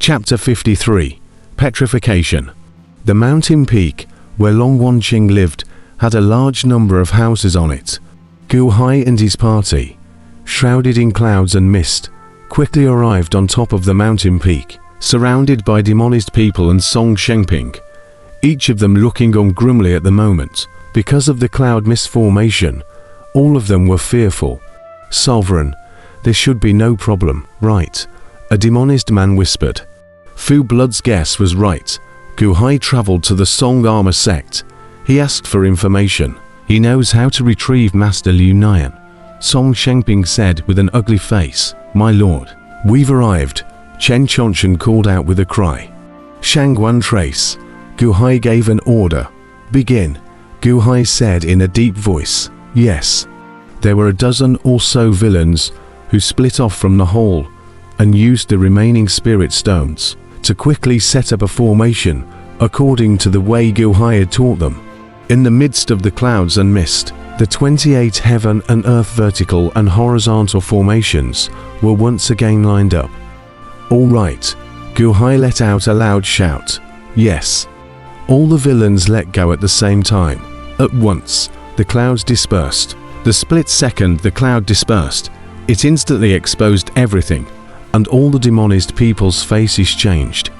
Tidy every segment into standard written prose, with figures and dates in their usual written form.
Chapter 53. Petrification. The mountain peak, where Long Wanqing lived, had a large number of houses on it. Gu Hai and his party, shrouded in clouds and mist, quickly arrived on top of the mountain peak, surrounded by demonized people and Song Shengping, each of them looking on grimly at the moment. Because of the cloud mist formation, all of them were fearful. "Sovereign, there should be no problem, right?" a demonized man whispered. Fu Blood's guess was right. Gu Hai traveled to the Song armor sect. He asked for information. He knows how to retrieve Master Liu Nian. Song Shengping said with an ugly face, "My lord, we've arrived," Chen Chonchen called out with a cry. "Shangguan trace." Gu Hai gave an order. "Begin," Gu Hai said in a deep voice. Yes. There were a dozen or so villains who split off from the hall and used the remaining spirit stones to quickly set up a formation according to the way Gu Hai had taught them. In the midst of the clouds and mist, the 28 heaven and earth vertical and horizontal formations were once again lined up. "All right," Gu Hai let out a loud shout. Yes. All the villains let go at the same time. At once, the clouds dispersed. The split second the cloud dispersed, it instantly exposed everything, and all the demonized people's faces changed.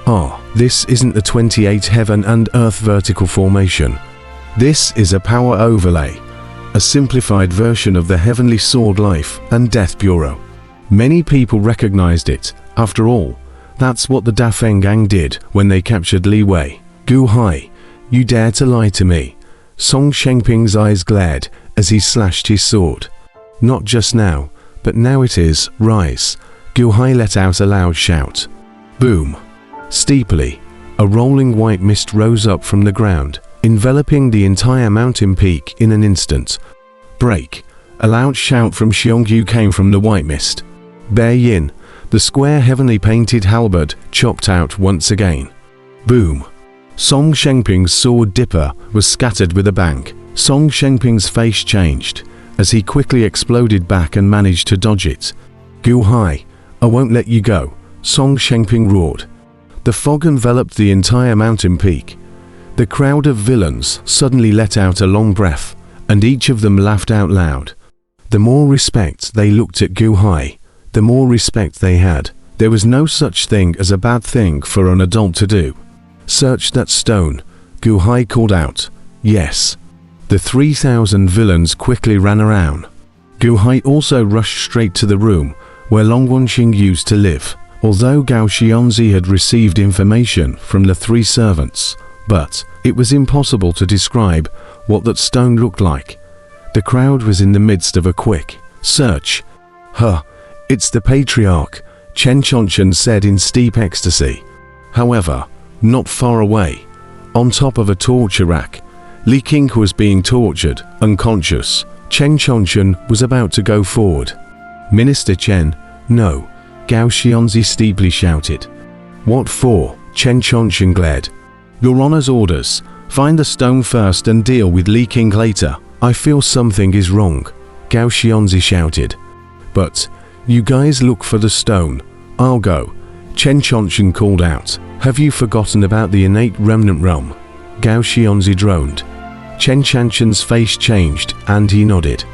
Ah, this isn't the 28 heaven and earth vertical formation. This is a power overlay, a simplified version of the Heavenly Sword Life and Death Bureau. Many people recognized it. After all, that's what the Dafengang did when they captured Li Wei. "Gu Hai, you dare to lie to me?" Song Shengping's eyes glared as he slashed his sword. "Not just now, but now it is. Rise." Gu Hai let out a loud shout. Boom. Steeply, a rolling white mist rose up from the ground, enveloping the entire mountain peak in an instant. Break. A loud shout from Xiongyu came from the white mist. Bear Yin, the square heavenly painted halberd, chopped out once again. Boom. Song Shengping's sword dipper was scattered with a bang. Song Shengping's face changed as he quickly exploded back and managed to dodge it. "Gu Hai, I won't let you go," Song Shengping roared. The fog enveloped the entire mountain peak. The crowd of villains suddenly let out a long breath, and each of them laughed out loud. The more respect they looked at Gu Hai, the more respect they had. There was no such thing as a bad thing for an adult to do. "Search that stone," Gu Hai called out. Yes. The 3,000 villains quickly ran around. Gu Hai also rushed straight to the room where Long Wanqing used to live. Although Gao Xianzi had received information from the 3 servants, but it was impossible to describe what that stone looked like. The crowd was in the midst of a quick search. "Huh, it's the Patriarch," Chen Chonchen said in steep ecstasy. However, not far away, on top of a torture rack, Li King was being tortured, unconscious. Chen Chonchen was about to go forward. "Minister Chen, no," Gao Xianzi steeply shouted. "What for?" Chen Chonchen glared. "Your Honor's orders. Find the stone first and deal with Li King later." "I feel something is wrong," Gao Xianzi shouted. "But you guys look for the stone. I'll go," Chen Chonchen called out. "Have you forgotten about the innate remnant realm?" Gao Xianzi droned. Chen Chonchen's face changed and he nodded.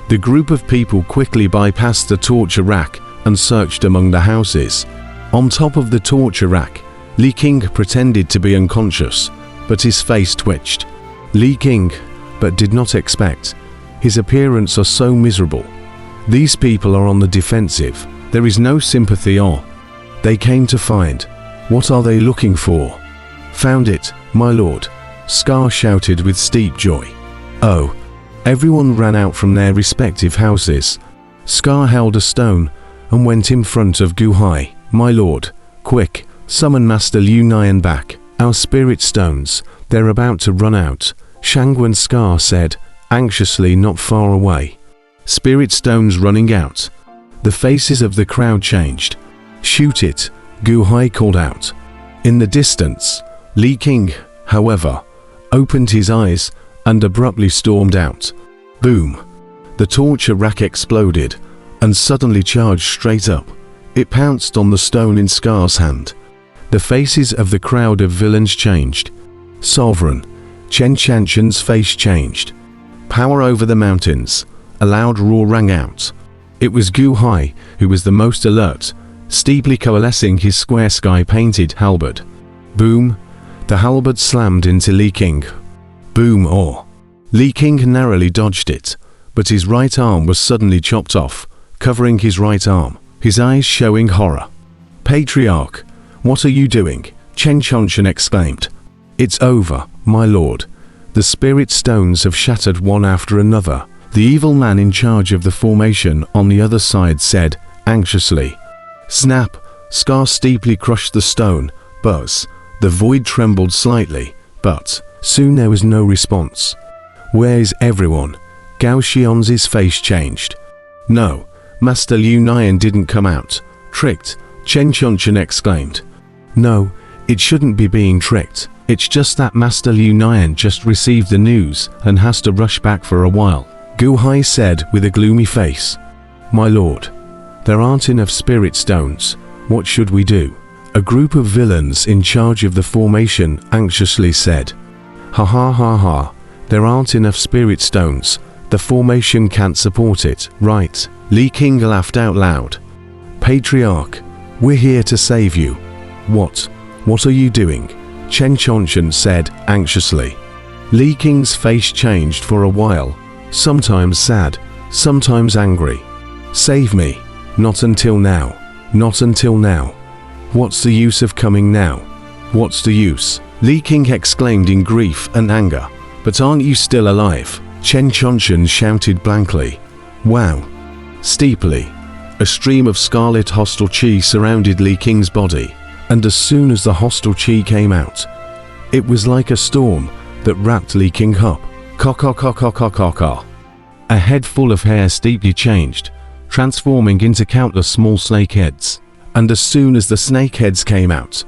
The group of people quickly bypassed the torture rack and searched among the houses. On top of the torture rack, Li King pretended to be unconscious, but his face twitched. Li King, but did not expect. His appearance are so miserable. These people are on the defensive. There is no sympathy or. They came to find. What are they looking for? "Found it, my lord," Scar shouted with steep joy. Oh. Everyone ran out from their respective houses. Scar held a stone and went in front of Gu Hai. "My lord, quick, summon Master Liu Nian back. Our spirit stones, they're about to run out," Shangguan Scar said, anxiously not far away. "Spirit stones running out." The faces of the crowd changed. "Shoot it," Gu Hai called out. In the distance, Li King, however, opened his eyes and abruptly stormed out. Boom! The torture rack exploded and suddenly charged straight up. It pounced on the stone in Scar's hand. The faces of the crowd of villains changed. Sovereign Chen Chanshan's face changed. Power over the mountains. A loud roar rang out. It was Gu Hai who was the most alert, steeply coalescing his square sky-painted halberd. Boom! The halberd slammed into Li King. Boom! Li King narrowly dodged it, but his right arm was suddenly chopped off, covering his right arm, his eyes showing horror. Patriarch, what are you doing? Chen Chanshan exclaimed. It's over, my lord. The spirit stones have shattered one after another. The evil man in charge of the formation on the other side said, anxiously. Snap! Scar steeply crushed the stone. Buzz! The void trembled slightly, but soon there was no response. Where is everyone? Gao Xianzi's face changed. No, Master Liu Nian didn't come out. Tricked, Chen Chanshan exclaimed. No, it shouldn't be being tricked. It's just that Master Liu Nian just received the news and has to rush back for a while. Gu Hai said with a gloomy face. My lord, there aren't enough spirit stones. What should we do? A group of villains in charge of the formation anxiously said. Ha ha ha ha, there aren't enough spirit stones. The formation can't support it, right? Li King laughed out loud. Patriarch, we're here to save you. What are you doing? Chen Chanshan said anxiously. Li King's face changed for a while, sometimes sad, sometimes angry. Save me. Not until now. Not until now. What's the use of coming now? What's the use? Li King exclaimed in grief and anger. But aren't you still alive? Chen Chanshan shouted blankly. Wow. Steeply, a stream of scarlet hostile chi surrounded Li King's body, and as soon as the hostile chi came out, it was like a storm that wrapped Li King up. Ka. A head full of hair steeply changed, transforming into countless small snakeheads, and as soon as the snakeheads came out,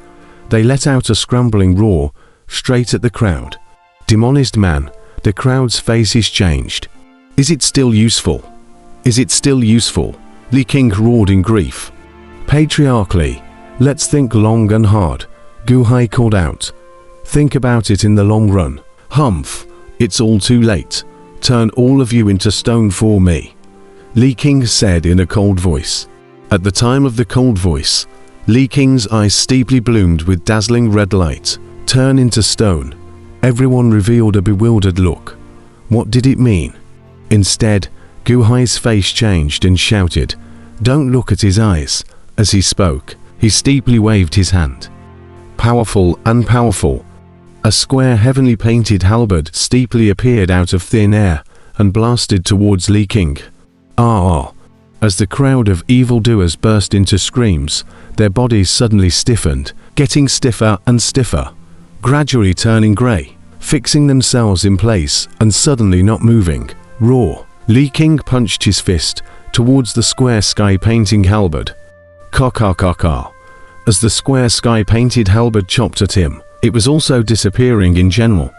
they let out a scrambling roar straight at the crowd. Demonized man, the crowd's faces changed. Is it still useful? Is it still useful? Li King roared in grief. Patriarchally, let's think long and hard, Gu Hai called out. Think about it in the long run. Humph, it's all too late. Turn all of you into stone for me. Li King said in a cold voice. At the time of the cold voice, Li King's eyes steeply bloomed with dazzling red light. Turn into stone. Everyone revealed a bewildered look. What did it mean? Instead, Gu Hai's face changed and shouted, Don't look at his eyes. As he spoke, he steeply waved his hand. Powerful and powerful. A square heavenly painted halberd steeply appeared out of thin air and blasted towards Li King. As the crowd of evildoers burst into screams, their bodies suddenly stiffened, getting stiffer and stiffer, gradually turning grey, fixing themselves in place and suddenly not moving. Roar! Li King punched his fist towards the square sky-painting halberd. Ka. As the square sky-painted halberd chopped at him, it was also disappearing in general.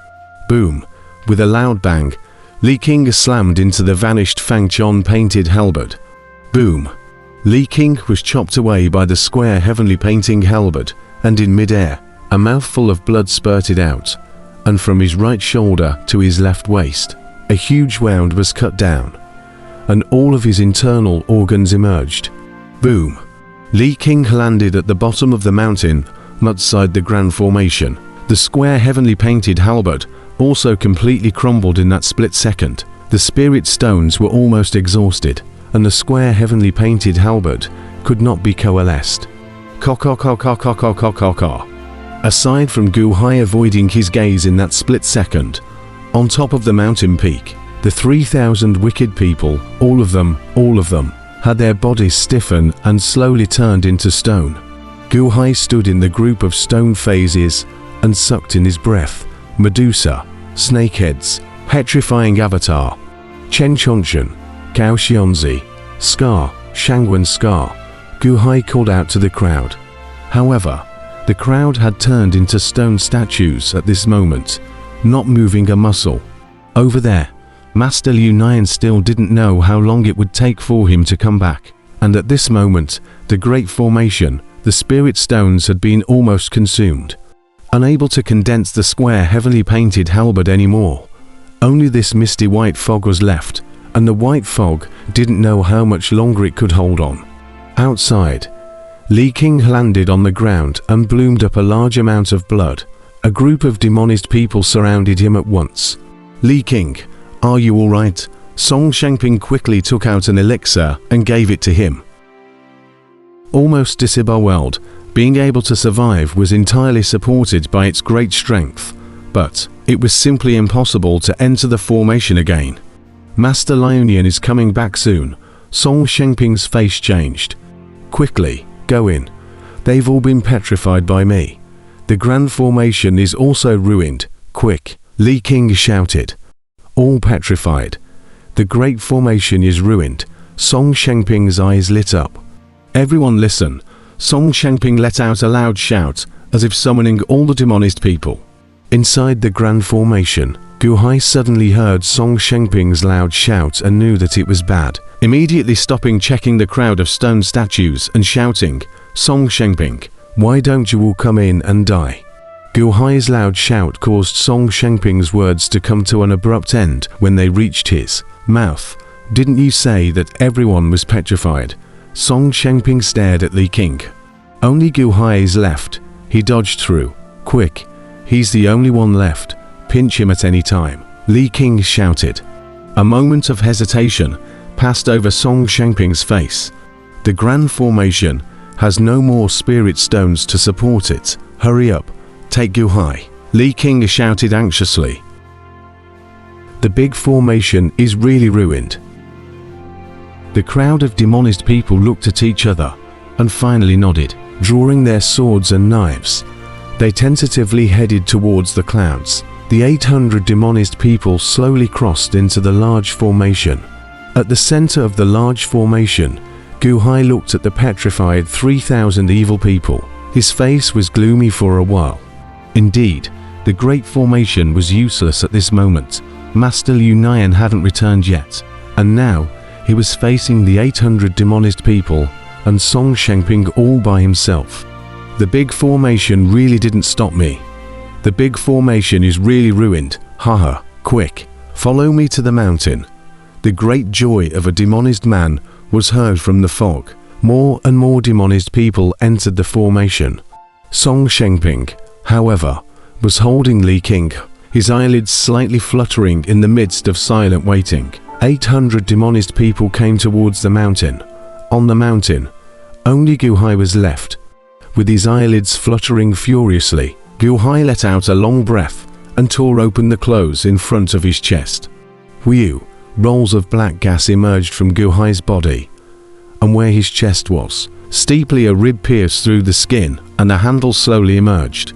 Boom! With a loud bang, Li King slammed into the vanished Fang Chon painted halberd. Boom! Li King was chopped away by the square heavenly painting halberd, and in mid-air, a mouthful of blood spurted out, and from his right shoulder to his left waist, a huge wound was cut down, and all of his internal organs emerged. Boom! Li King landed at the bottom of the mountain, outside the Grand Formation. The square heavenly painted halberd also completely crumbled in that split second. The spirit stones were almost exhausted, and the square heavenly painted halberd could not be coalesced. Ka. Aside from Gu Hai avoiding his gaze in that split second, on top of the mountain peak, the 3,000 wicked people, all of them, had their bodies stiffen and slowly turned into stone. Gu Hai stood in the group of stone phases and sucked in his breath. Medusa, snakeheads, petrifying avatar, Chen Chanshan, Gao Xianzi, Scar, Shangwen Scar. Gu Hai called out to the crowd. However, the crowd had turned into stone statues at this moment, not moving a muscle. Over there, Master Liu Nian still didn't know how long it would take for him to come back, and at this moment, the Great Formation, The spirit stones had been almost consumed. Unable to condense the square heavily painted halberd anymore, only this misty white fog was left, and the white fog didn't know how much longer it could hold on. Outside, Li King landed on the ground and bloomed up a large amount of blood. A group of demonized people surrounded him at once. "Li King, are you alright?" Song Shengping quickly took out an elixir and gave it to him. Almost disemboweled, being able to survive was entirely supported by its great strength, but it was simply impossible to enter the formation again. "Master Lionian is coming back soon." Song Shengping's face changed. "Quickly, go in. They've all been petrified by me. The grand formation is also ruined. Quick!" Li King shouted. "All petrified. The great formation is ruined." Song Shengping's eyes lit up. "Everyone listen." Song Shengping let out a loud shout, as if summoning all the demonized people. Inside the grand formation, Gu Hai suddenly heard Song Shengping's loud shout and knew that it was bad. Immediately stopping checking the crowd of stone statues and shouting, "Song Shengping, why don't you all come in and die?" Gu Hai's loud shout caused Song Shengping's words to come to an abrupt end when they reached his mouth. "Didn't you say that everyone was petrified?" Song Shengping stared at Li King. "Only Gu Hai is left. He dodged through. Quick, he's the only one left. Pinch him at any time," Li King shouted. A moment of hesitation passed over Song Shengping's face. "The grand formation has no more spirit stones to support it. Hurry up, take Gu Hai," Li King shouted anxiously. "The big formation is really ruined." The crowd of demonized people looked at each other and finally nodded, drawing their swords and knives. They tentatively headed towards the clouds. The 800 demonized people slowly crossed into the large formation. At the center of the large formation, Gu Hai looked at the petrified 3,000 evil people. His face was gloomy for a while. Indeed, the great formation was useless at this moment. Master Liu Nian hadn't returned yet, and now he was facing the 800 demonized people and Song Shengping all by himself. "The big formation really didn't stop me. The big formation is really ruined. Haha, quick, follow me to the mountain." The great joy of a demonized man was heard from the fog. More and more demonized people entered the formation. Song Shengping, however, was holding Li King, his eyelids slightly fluttering in the midst of silent waiting. 800 demonized people came towards the mountain. On the mountain, only Gu Hai was left. With his eyelids fluttering furiously, Gu Hai let out a long breath and tore open the clothes in front of his chest. Whew! Rolls of black gas emerged from Gu Hai's body, and where his chest was, steeply a rib pierced through the skin, and a handle slowly emerged.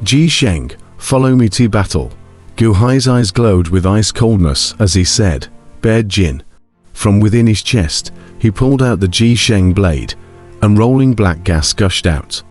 "Ji Sheng, follow me to battle." Gu Hai's eyes glowed with ice coldness as he said, "Bear Jin." From within his chest, he pulled out the Ji Sheng blade, and rolling black gas gushed out.